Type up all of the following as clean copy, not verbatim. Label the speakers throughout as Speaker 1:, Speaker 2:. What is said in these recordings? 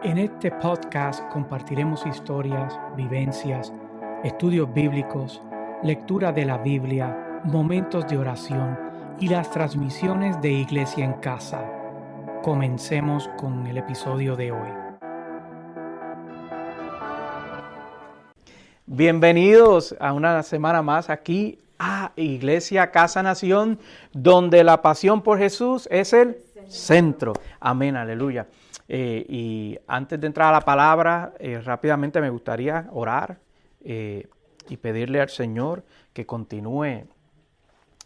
Speaker 1: En este podcast compartiremos historias, vivencias, estudios bíblicos, lectura de la Biblia, momentos de oración y las transmisiones de Iglesia en Casa. Comencemos con el episodio de hoy.
Speaker 2: Bienvenidos a una semana más aquí a Iglesia Casa Nación, donde la pasión por Jesús es el centro. Amén, aleluya. Y antes de entrar a la palabra, rápidamente me gustaría orar y pedirle al Señor que continúe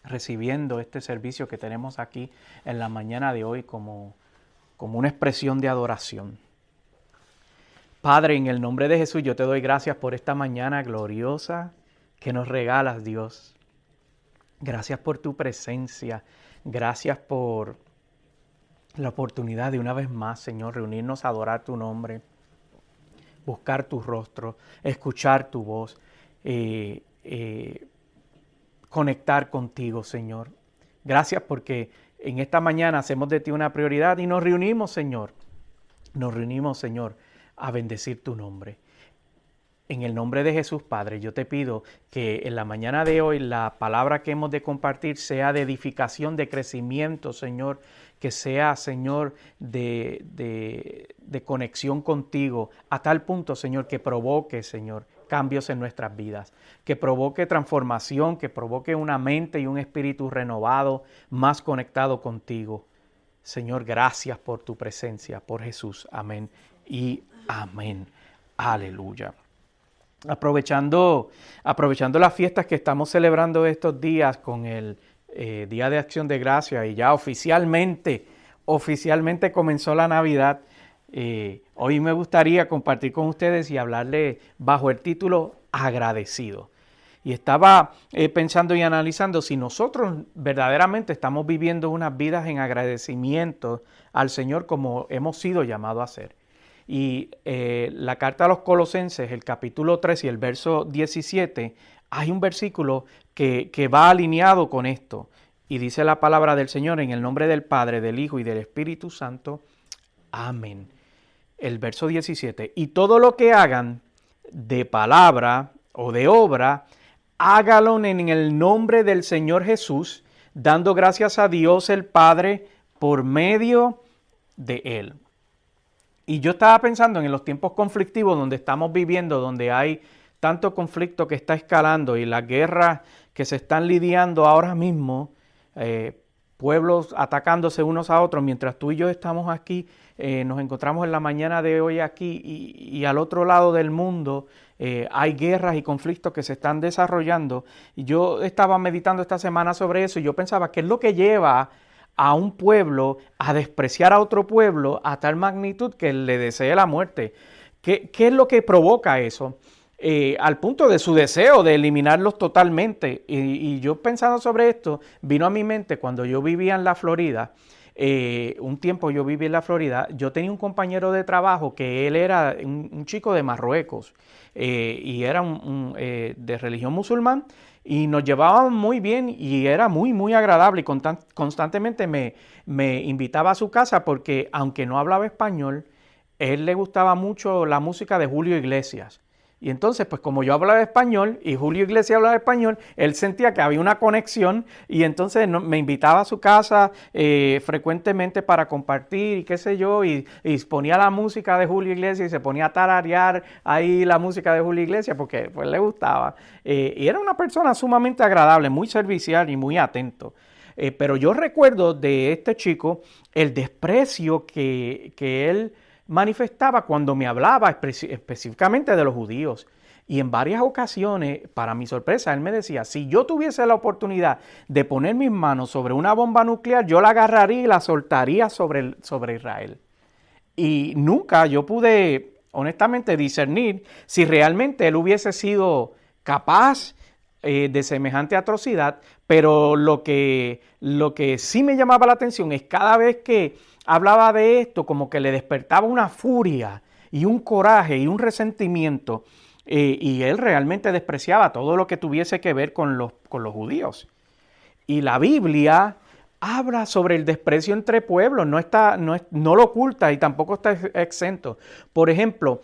Speaker 2: recibiendo este servicio que tenemos aquí en la mañana de hoy como una expresión de adoración. Padre, en el nombre de Jesús, yo te doy gracias por esta mañana gloriosa que nos regalas, Dios. Gracias por tu presencia. Gracias por la oportunidad de una vez más, Señor, reunirnos a adorar tu nombre, buscar tu rostro, escuchar tu voz, conectar contigo, Señor. Gracias porque en esta mañana hacemos de ti una prioridad y nos reunimos, Señor. Nos reunimos, Señor, a bendecir tu nombre. En el nombre de Jesús, Padre, yo te pido que en la mañana de hoy la palabra que hemos de compartir sea de edificación, de crecimiento, Señor, que sea, Señor, de conexión contigo, a tal punto, Señor, que provoque, Señor, cambios en nuestras vidas, que provoque transformación, que provoque una mente y un espíritu renovado, más conectado contigo. Señor, gracias por tu presencia, por Jesús. Amén y amén. Aleluya. Aprovechando las fiestas que estamos celebrando estos días con el Día de Acción de Gracias y ya oficialmente comenzó la Navidad, hoy me gustaría compartir con ustedes y hablarle bajo el título Agradecido. Y estaba pensando y analizando si nosotros verdaderamente estamos viviendo unas vidas en agradecimiento al Señor como hemos sido llamados a hacer. Y la carta a los Colosenses, el capítulo 3 y el verso 17, hay un versículo que va alineado con esto. Y dice la palabra del Señor en el nombre del Padre, del Hijo y del Espíritu Santo. Amén. El verso 17. Y todo lo que hagan de palabra o de obra, hágalo en el nombre del Señor Jesús, dando gracias a Dios el Padre por medio de Él. Y yo estaba pensando en los tiempos conflictivos donde estamos viviendo, donde hay tanto conflicto que está escalando y las guerras que se están lidiando ahora mismo, pueblos atacándose unos a otros, mientras tú y yo estamos aquí, nos encontramos en la mañana de hoy aquí y al otro lado del mundo hay guerras y conflictos que se están desarrollando. Y yo estaba meditando esta semana sobre eso y yo pensaba, ¿qué es lo que lleva a un pueblo a despreciar a otro pueblo a tal magnitud que le desee la muerte? ¿Qué es lo que provoca eso? Al punto de su deseo de eliminarlos totalmente. Y yo pensando sobre esto, vino a mi mente cuando yo vivía en la Florida. Un tiempo yo viví en la Florida. Yo tenía un compañero de trabajo que él era un chico de Marruecos y era de religión musulmán. Y nos llevábamos muy bien y era muy, muy agradable y constantemente me invitaba a su casa porque aunque no hablaba español, él le gustaba mucho la música de Julio Iglesias. Y entonces, pues como yo hablaba español y Julio Iglesias hablaba español, él sentía que había una conexión y entonces me invitaba a su casa frecuentemente para compartir y qué sé yo, y ponía la música de Julio Iglesias y se ponía a tararear ahí la música de Julio Iglesias porque pues le gustaba. Y era una persona sumamente agradable, muy servicial y muy atento. Pero yo recuerdo de este chico el desprecio que él manifestaba cuando me hablaba específicamente de los judíos. Y en varias ocasiones, para mi sorpresa, él me decía, si yo tuviese la oportunidad de poner mis manos sobre una bomba nuclear, yo la agarraría y la soltaría sobre Israel. Y nunca yo pude, honestamente, discernir si realmente él hubiese sido capaz de semejante atrocidad, pero lo que sí me llamaba la atención es cada vez que hablaba de esto, como que le despertaba una furia y un coraje y un resentimiento, y él realmente despreciaba todo lo que tuviese que ver con los judíos. Y la Biblia habla sobre el desprecio entre pueblos, no lo oculta y tampoco está exento. Por ejemplo,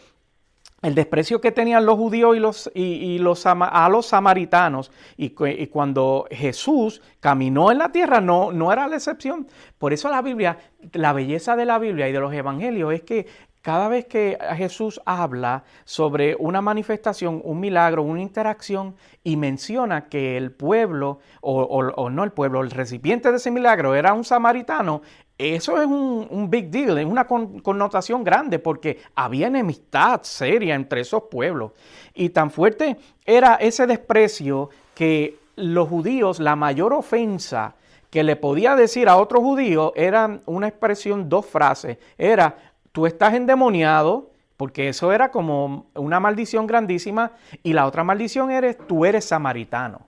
Speaker 2: el desprecio que tenían los judíos a los samaritanos, y cuando Jesús caminó en la tierra no era la excepción. Por eso la Biblia, la belleza de la Biblia y de los evangelios es que cada vez que Jesús habla sobre una manifestación, un milagro, una interacción, y menciona que el pueblo, o no el pueblo, el recipiente de ese milagro era un samaritano, eso es un big deal, es una connotación grande, porque había enemistad seria entre esos pueblos. Y tan fuerte era ese desprecio que los judíos, la mayor ofensa que le podía decir a otro judío era una expresión, dos frases. Era: tú estás endemoniado, porque eso era como una maldición grandísima, y la otra maldición tú eres samaritano.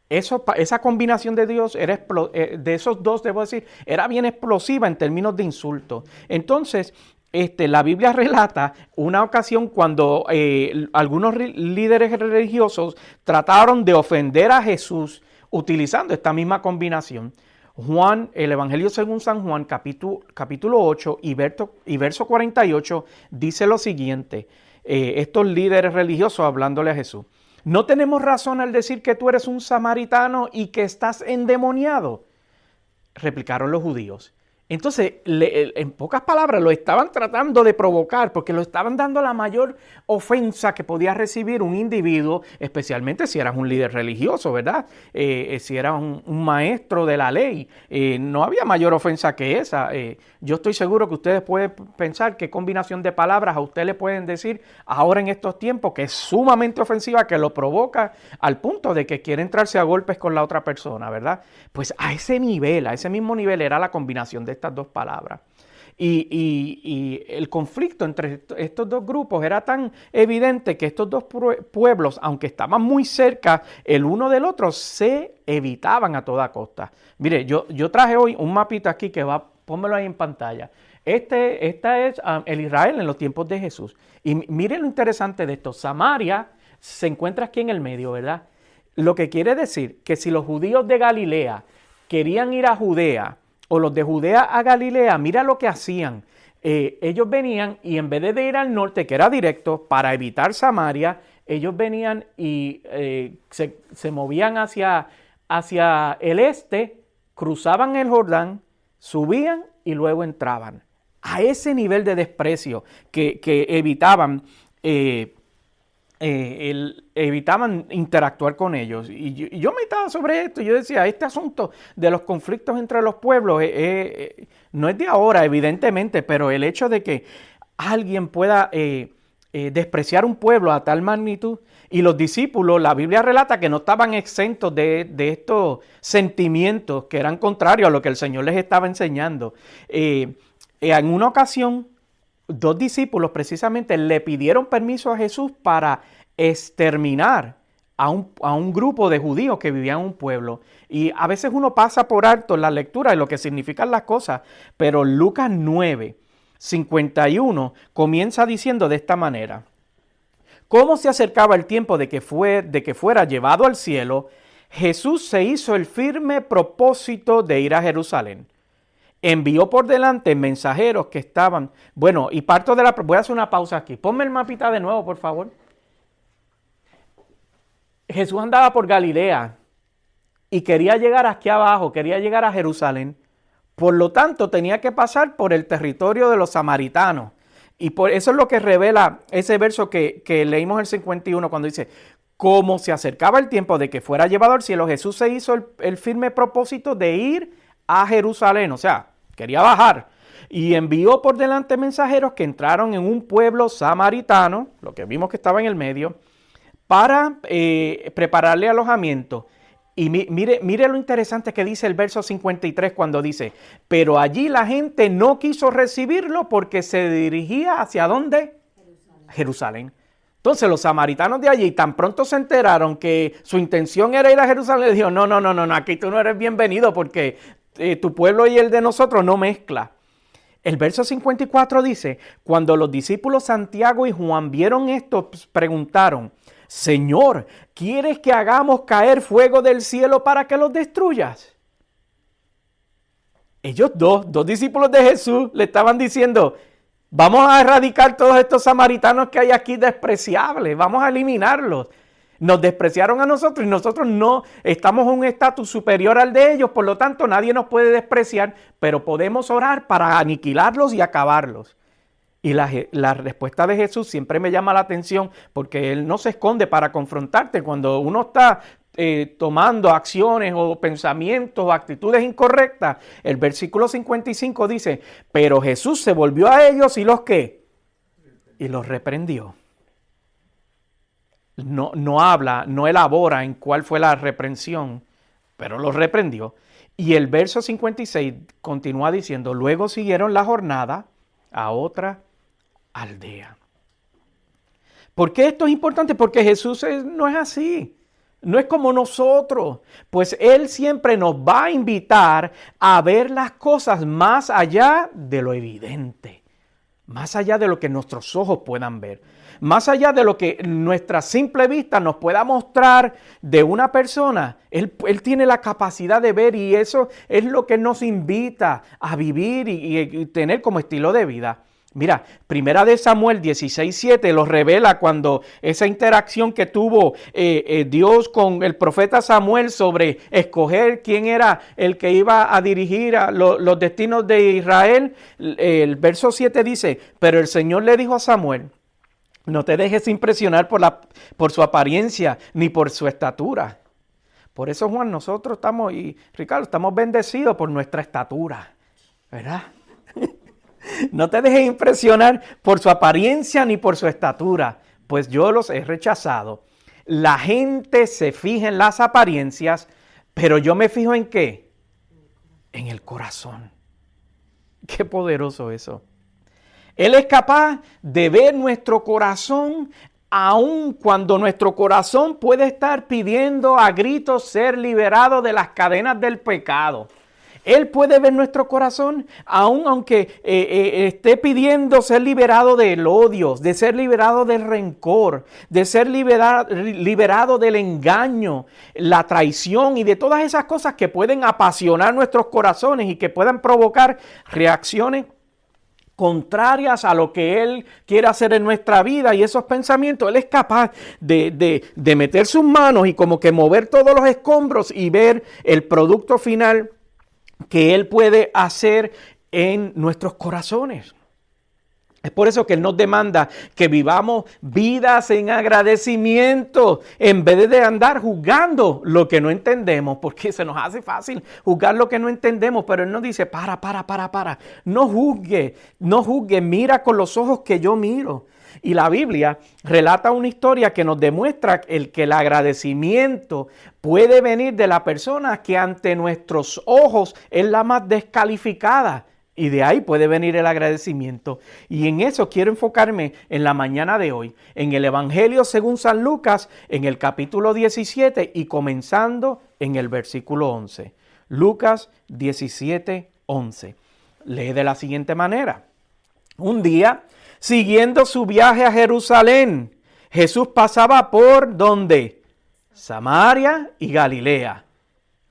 Speaker 2: Esa combinación de Dios, de esos dos, debo decir, era bien explosiva en términos de insulto. Entonces, la Biblia relata una ocasión cuando algunos líderes religiosos trataron de ofender a Jesús utilizando esta misma combinación. Juan, el Evangelio según San Juan, capítulo 8 y verso 48, dice lo siguiente, estos líderes religiosos hablándole a Jesús: ¿no tenemos razón al decir que tú eres un samaritano y que estás endemoniado?, replicaron los judíos. Entonces, en pocas palabras, lo estaban tratando de provocar, porque lo estaban dando la mayor ofensa que podía recibir un individuo, especialmente si eras un líder religioso, ¿verdad? Si eras un maestro de la ley. No había mayor ofensa que esa. Yo estoy seguro que ustedes pueden pensar qué combinación de palabras a usted le pueden decir ahora en estos tiempos que es sumamente ofensiva, que lo provoca al punto de que quiere entrarse a golpes con la otra persona, ¿verdad? Pues a ese nivel, a ese mismo nivel era la combinación de estas dos palabras. Y el conflicto entre estos dos grupos era tan evidente que estos dos pueblos, aunque estaban muy cerca el uno del otro, se evitaban a toda costa. Mire, yo traje hoy un mapita aquí que pónmelo ahí en pantalla. Esta es el Israel en los tiempos de Jesús. Y mire lo interesante de esto. Samaria se encuentra aquí en el medio, ¿verdad? Lo que quiere decir que si los judíos de Galilea querían ir a Judea, o los de Judea a Galilea, mira lo que hacían. Ellos venían y en vez de ir al norte, que era directo, para evitar Samaria, ellos venían y se movían hacia el este, cruzaban el Jordán, subían y luego entraban. A ese nivel de desprecio que evitaban evitaban interactuar con ellos. Y yo meditaba sobre esto. Yo decía, este asunto de los conflictos entre los pueblos no es de ahora, evidentemente, pero el hecho de que alguien pueda despreciar un pueblo a tal magnitud, y los discípulos, la Biblia relata que no estaban exentos de estos sentimientos que eran contrarios a lo que el Señor les estaba enseñando. En una ocasión, dos discípulos precisamente le pidieron permiso a Jesús para exterminar a un grupo de judíos que vivían en un pueblo. Y a veces uno pasa por alto en la lectura de lo que significan las cosas, pero Lucas 9, 51 comienza diciendo de esta manera: ¿cómo se acercaba el tiempo de que fuera llevado al cielo? Jesús se hizo el firme propósito de ir a Jerusalén. Envió por delante mensajeros que estaban... Bueno, y voy a hacer una pausa aquí. Ponme el mapita de nuevo, por favor. Jesús andaba por Galilea y quería llegar aquí abajo, quería llegar a Jerusalén. Por lo tanto, tenía que pasar por el territorio de los samaritanos. Y por eso es lo que revela ese verso que leímos en el 51, cuando dice: como se acercaba el tiempo de que fuera llevado al cielo, Jesús se hizo el firme propósito de ir a Jerusalén, o sea, quería bajar, y envió por delante mensajeros que entraron en un pueblo samaritano, lo que vimos que estaba en el medio, para prepararle alojamiento. Y mire lo interesante que dice el verso 53 cuando dice: pero allí la gente no quiso recibirlo porque se dirigía ¿hacia dónde? Jerusalén. Entonces los samaritanos de allí tan pronto se enteraron que su intención era ir a Jerusalén, le dijeron: no, aquí tú no eres bienvenido porque tu pueblo y el de nosotros no mezcla. El verso 54 dice: cuando los discípulos Santiago y Juan vieron esto, preguntaron: Señor, ¿quieres que hagamos caer fuego del cielo para que los destruyas? Ellos dos discípulos de Jesús le estaban diciendo, vamos a erradicar todos estos samaritanos que hay aquí despreciables, vamos a eliminarlos. Nos despreciaron a nosotros y nosotros no estamos en un estatus superior al de ellos, por lo tanto nadie nos puede despreciar, pero podemos orar para aniquilarlos y acabarlos. Y la respuesta de Jesús siempre me llama la atención porque Él no se esconde para confrontarte. Cuando uno está tomando acciones o pensamientos o actitudes incorrectas, el versículo 55 dice, pero Jesús se volvió a ellos y ¿los qué? Y los reprendió. No habla, no elabora en cuál fue la reprensión, pero los reprendió. Y el verso 56 continúa diciendo, luego siguieron la jornada a otra aldea. ¿Por qué esto es importante? Porque Jesús no es así. No es como nosotros, pues Él siempre nos va a invitar a ver las cosas más allá de lo evidente, más allá de lo que nuestros ojos puedan ver, más allá de lo que nuestra simple vista nos pueda mostrar de una persona. Él tiene la capacidad de ver y eso es lo que nos invita a vivir y tener como estilo de vida. Mira, Primera de Samuel 16:7 lo revela cuando esa interacción que tuvo Dios con el profeta Samuel sobre escoger quién era el que iba a dirigir a los destinos de Israel. El verso 7 dice, pero el Señor le dijo a Samuel, no te dejes impresionar por su apariencia ni por su estatura. Por eso, Juan, nosotros estamos, y Ricardo, estamos bendecidos por nuestra estatura, ¿verdad? No te dejes impresionar por su apariencia ni por su estatura, pues yo los he rechazado. La gente se fija en las apariencias, pero yo me fijo ¿en qué? En el corazón. Qué poderoso eso. Él es capaz de ver nuestro corazón, aun cuando nuestro corazón puede estar pidiendo a gritos ser liberado de las cadenas del pecado. Él puede ver nuestro corazón, aunque esté pidiendo ser liberado del odio, de ser liberado del rencor, de ser liberado del engaño, la traición y de todas esas cosas que pueden apasionar nuestros corazones y que puedan provocar reacciones contrarias a lo que Él quiere hacer en nuestra vida y esos pensamientos. Él es capaz de meter sus manos y como que mover todos los escombros y ver el producto final que Él puede hacer en nuestros corazones. Es por eso que Él nos demanda que vivamos vidas en agradecimiento en vez de andar juzgando lo que no entendemos, porque se nos hace fácil juzgar lo que no entendemos, pero Él nos dice, para, no juzgue, mira con los ojos que yo miro. Y la Biblia relata una historia que nos demuestra que el agradecimiento puede venir de la persona que ante nuestros ojos es la más descalificada. Y de ahí puede venir el agradecimiento. Y en eso quiero enfocarme en la mañana de hoy, en el Evangelio según San Lucas, en el capítulo 17 y comenzando en el versículo 11. Lucas 17:11. Lee de la siguiente manera. Un día, siguiendo su viaje a Jerusalén, Jesús pasaba por ¿dónde? Samaria y Galilea.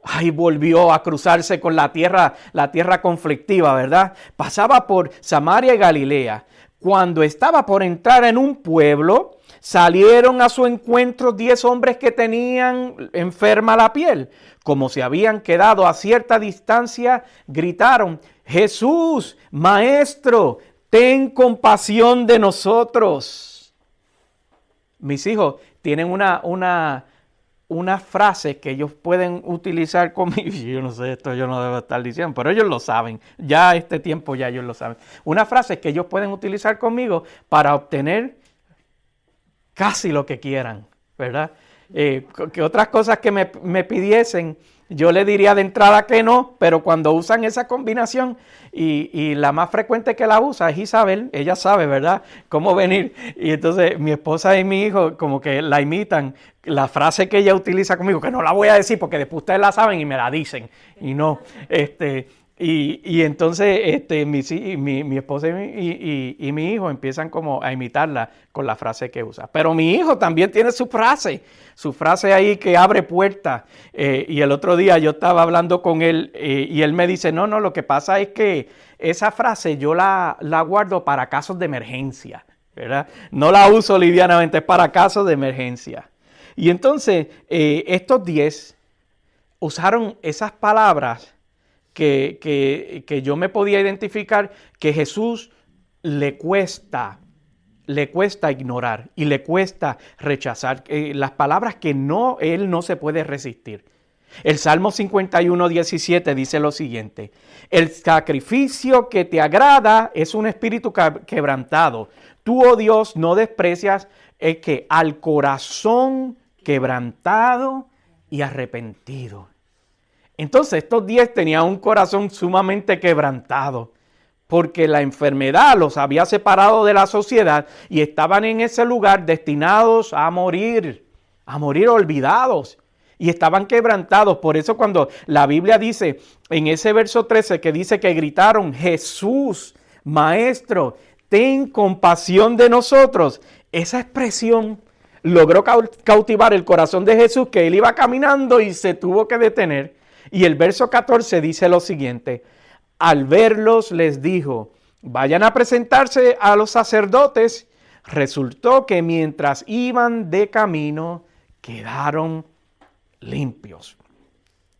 Speaker 2: Ahí volvió a cruzarse con la tierra conflictiva, ¿verdad? Pasaba por Samaria y Galilea. Cuando estaba por entrar en un pueblo, salieron a su encuentro 10 hombres que tenían enferma la piel. Como se habían quedado a cierta distancia, gritaron, Jesús, Maestro, ten compasión de nosotros. Mis hijos tienen una frase que ellos pueden utilizar conmigo. Yo no sé, esto yo no debo estar diciendo, pero ellos lo saben. Ya a este tiempo ya ellos lo saben. Una frase que ellos pueden utilizar conmigo para obtener casi lo que quieran, ¿verdad? Que otras cosas que me pidiesen, yo le diría de entrada que no, pero cuando usan esa combinación, y la más frecuente que la usa es Isabel, ella sabe, ¿verdad?, cómo venir. Y entonces mi esposa y mi hijo como que la imitan, la frase que ella utiliza conmigo, que no la voy a decir porque después ustedes la saben y me la dicen. Y no, Y entonces mi esposa y mi hijo empiezan como a imitarla con la frase que usa. Pero mi hijo también tiene su frase ahí que abre puertas. Y el otro día yo estaba hablando con él y él me dice, no, lo que pasa es que esa frase yo la guardo para casos de emergencia, ¿verdad? No la uso livianamente, es para casos de emergencia. Y entonces estos 10 usaron esas palabras que yo me podía identificar que Jesús le cuesta ignorar y le cuesta rechazar las palabras que él no se puede resistir. El Salmo 51:17 dice lo siguiente: el sacrificio que te agrada es un espíritu quebrantado. Tú, oh Dios, no desprecias al corazón quebrantado y arrepentido. Entonces estos 10 tenían un corazón sumamente quebrantado porque la enfermedad los había separado de la sociedad y estaban en ese lugar destinados a morir olvidados y estaban quebrantados. Por eso cuando la Biblia dice en ese verso 13 que dice que gritaron: Jesús, Maestro, ten compasión de nosotros. Esa expresión logró cautivar el corazón de Jesús, que él iba caminando y se tuvo que detener. Y el verso 14 dice lo siguiente: al verlos les dijo, vayan a presentarse a los sacerdotes. Resultó que mientras iban de camino quedaron limpios.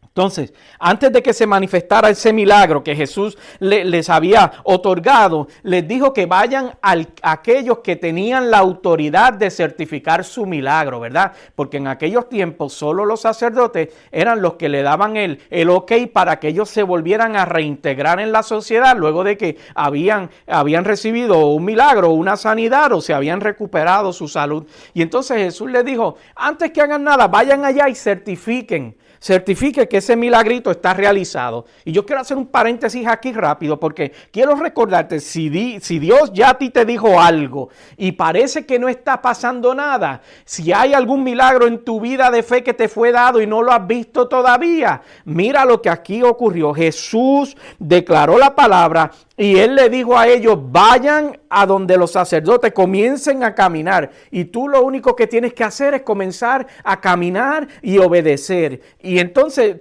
Speaker 2: Entonces, antes de que se manifestara ese milagro que Jesús les había otorgado, les dijo que vayan a aquellos que tenían la autoridad de certificar su milagro, ¿verdad? Porque en aquellos tiempos solo los sacerdotes eran los que le daban el ok para que ellos se volvieran a reintegrar en la sociedad luego de que habían recibido un milagro, una sanidad o se habían recuperado su salud. Y entonces Jesús les dijo, antes que hagan nada, vayan allá y certifique que ese milagrito está realizado. Y yo quiero hacer un paréntesis aquí rápido porque quiero recordarte, si Dios ya a ti te dijo algo y parece que no está pasando nada, si hay algún milagro en tu vida de fe que te fue dado y no lo has visto todavía, mira lo que aquí ocurrió. Jesús declaró la palabra y él le dijo a ellos, vayan a donde los sacerdotes, comiencen a caminar. Y tú lo único que tienes que hacer es comenzar a caminar y obedecer. Y entonces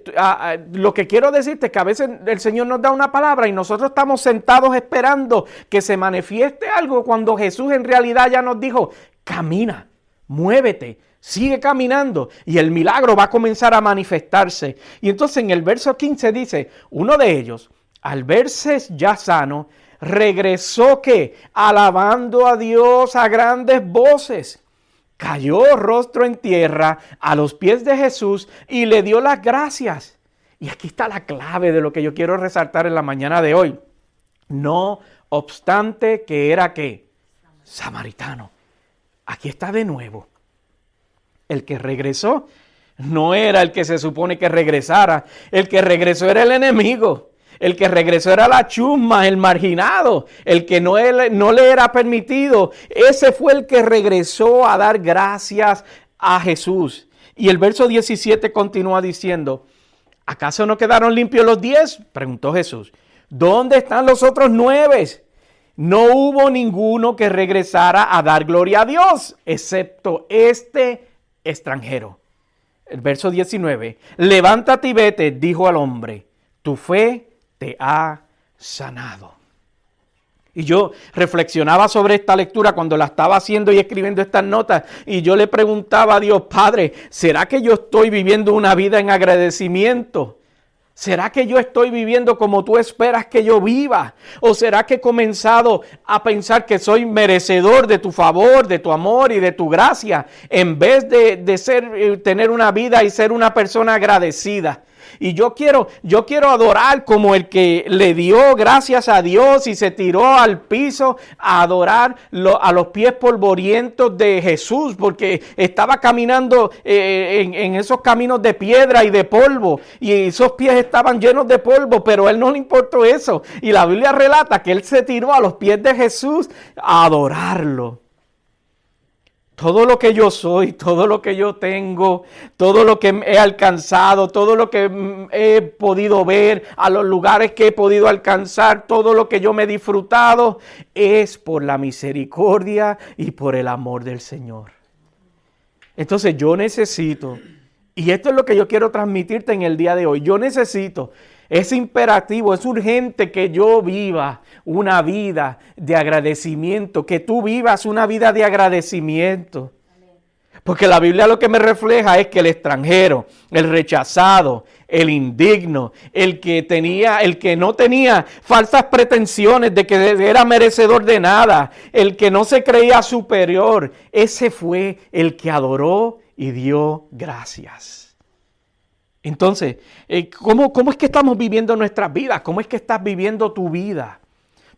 Speaker 2: lo que quiero decirte es que a veces el Señor nos da una palabra y nosotros estamos sentados esperando que se manifieste algo cuando Jesús en realidad ya nos dijo, camina, muévete. Sigue caminando y el milagro va a comenzar a manifestarse. Y entonces en el verso 15 dice, uno de ellos, al verse ya sano, regresó ¿qué? Alabando a Dios a grandes voces. Cayó rostro en tierra a los pies de Jesús y le dio las gracias. Y aquí está la clave de lo que yo quiero resaltar en la mañana de hoy. No obstante que era ¿qué? Samaritano. Aquí está de nuevo. El que regresó no era el que se supone que regresara. El que regresó era el enemigo. El que regresó era la chusma, el marginado, el que no le era permitido. Ese fue el que regresó a dar gracias a Jesús. Y el verso 17 continúa diciendo, ¿acaso no quedaron limpios los 10? Preguntó Jesús. ¿Dónde están los otros 9? No hubo ninguno que regresara a dar gloria a Dios, excepto este extranjero. El verso 19, levántate y vete, dijo al hombre, tu fe te ha sanado. Y yo reflexionaba sobre esta lectura cuando la estaba haciendo y escribiendo estas notas. Y yo le preguntaba a Dios, Padre, ¿será que yo estoy viviendo una vida en agradecimiento? ¿Será que yo estoy viviendo como tú esperas que yo viva? ¿O será que he comenzado a pensar que soy merecedor de tu favor, de tu amor y de tu gracia, en vez de tener una vida y ser una persona agradecida? Y yo quiero adorar como el que le dio gracias a Dios y se tiró al piso a adorar a los pies polvorientos de Jesús, porque estaba caminando en esos caminos de piedra y de polvo, y esos pies estaban llenos de polvo, pero a él no le importó eso. Y la Biblia relata que él se tiró a los pies de Jesús a adorarlo. Todo lo que yo soy, todo lo que yo tengo, todo lo que he alcanzado, todo lo que he podido ver, a los lugares que he podido alcanzar, todo lo que yo me he disfrutado, es por la misericordia y por el amor del Señor. Entonces yo necesito, y esto es lo que yo quiero transmitirte en el día de hoy, yo necesito, es imperativo, es urgente que yo viva una vida de agradecimiento, que tú vivas una vida de agradecimiento. Porque la Biblia lo que me refleja es que el extranjero, el rechazado, el indigno, el que no tenía falsas pretensiones de que era merecedor de nada, el que no se creía superior, ese fue el que adoró y dio gracias. Entonces, ¿cómo es que estamos viviendo nuestras vidas? ¿Cómo es que estás viviendo tu vida?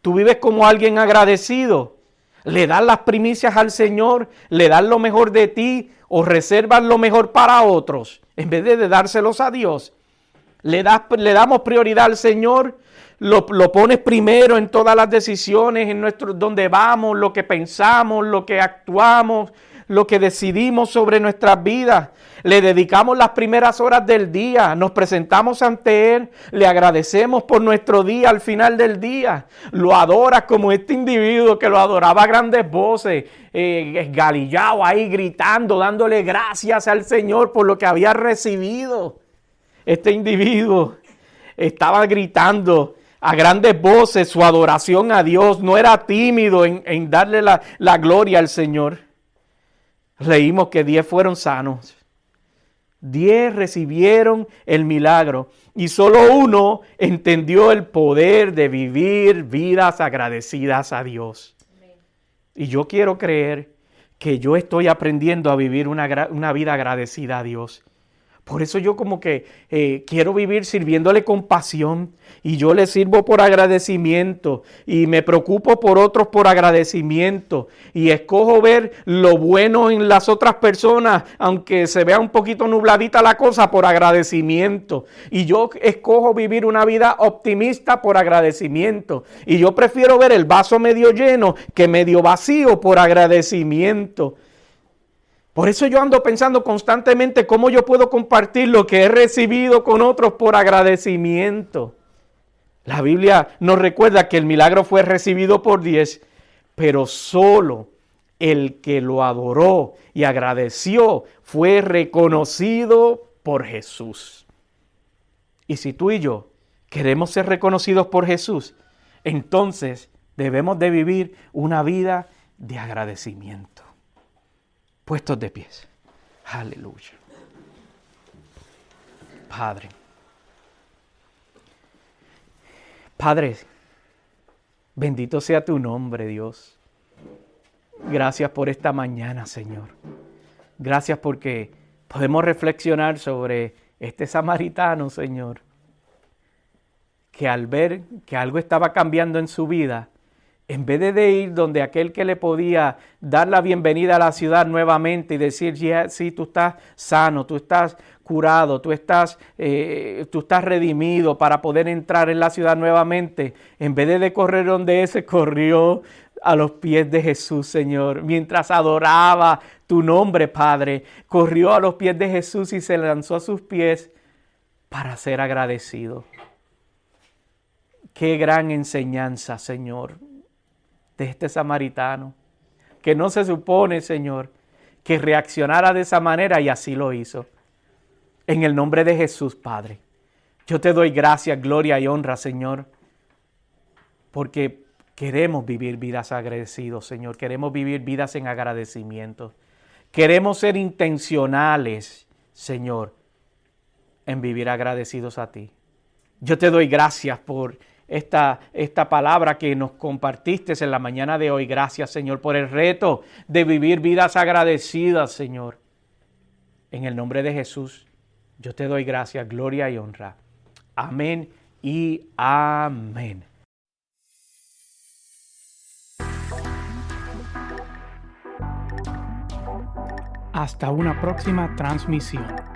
Speaker 2: ¿Tú vives como alguien agradecido? ¿Le das las primicias al Señor? ¿Le das lo mejor de ti? ¿O reservas lo mejor para otros en vez de dárselos a Dios? ¿Le damos prioridad al Señor? ¿Lo pones primero en todas las decisiones, en donde vamos, lo que pensamos, lo que actuamos, lo que decidimos sobre nuestras vidas? Le dedicamos las primeras horas del día, nos presentamos ante Él, le agradecemos por nuestro día al final del día. Lo adoras como este individuo que lo adoraba a grandes voces, esgalillado ahí gritando, dándole gracias al Señor por lo que había recibido. Este individuo estaba gritando a grandes voces su adoración a Dios, no era tímido en darle la gloria al Señor. Leímos que 10 fueron sanos. 10 recibieron el milagro y solo uno entendió el poder de vivir vidas agradecidas a Dios. Amén. Y yo quiero creer que yo estoy aprendiendo a vivir una vida agradecida a Dios. Por eso yo como que quiero vivir sirviéndole con pasión y yo le sirvo por agradecimiento y me preocupo por otros por agradecimiento y escojo ver lo bueno en las otras personas, aunque se vea un poquito nubladita la cosa, por agradecimiento. Y yo escojo vivir una vida optimista por agradecimiento. Y yo prefiero ver el vaso medio lleno que medio vacío por agradecimiento. Por eso yo ando pensando constantemente cómo yo puedo compartir lo que he recibido con otros por agradecimiento. La Biblia nos recuerda que el milagro fue recibido por 10, pero solo el que lo adoró y agradeció fue reconocido por Jesús. Y si tú y yo queremos ser reconocidos por Jesús, entonces debemos de vivir una vida de agradecimiento. Puestos de pies. Aleluya. Padre, bendito sea tu nombre, Dios. Gracias por esta mañana, Señor. Gracias porque podemos reflexionar sobre este samaritano, Señor, que al ver que algo estaba cambiando en su vida, en vez de ir donde aquel que le podía dar la bienvenida a la ciudad nuevamente y decir, sí, tú estás sano, tú estás curado, tú estás redimido para poder entrar en la ciudad nuevamente, en vez de correr donde ese, corrió a los pies de Jesús, Señor. Mientras adoraba tu nombre, Padre, corrió a los pies de Jesús y se lanzó a sus pies para ser agradecido. Qué gran enseñanza, Señor, de este samaritano, que no se supone, Señor, que reaccionara de esa manera y así lo hizo. En el nombre de Jesús, Padre, yo te doy gracias, gloria y honra, Señor, porque queremos vivir vidas agradecidos, Señor. Queremos vivir vidas en agradecimiento. Queremos ser intencionales, Señor, en vivir agradecidos a ti. Yo te doy gracias por esta palabra que nos compartiste en la mañana de hoy. Gracias, Señor, por el reto de vivir vidas agradecidas, Señor. En el nombre de Jesús, yo te doy gracias, gloria y honra. Amén y amén.
Speaker 1: Hasta una próxima transmisión.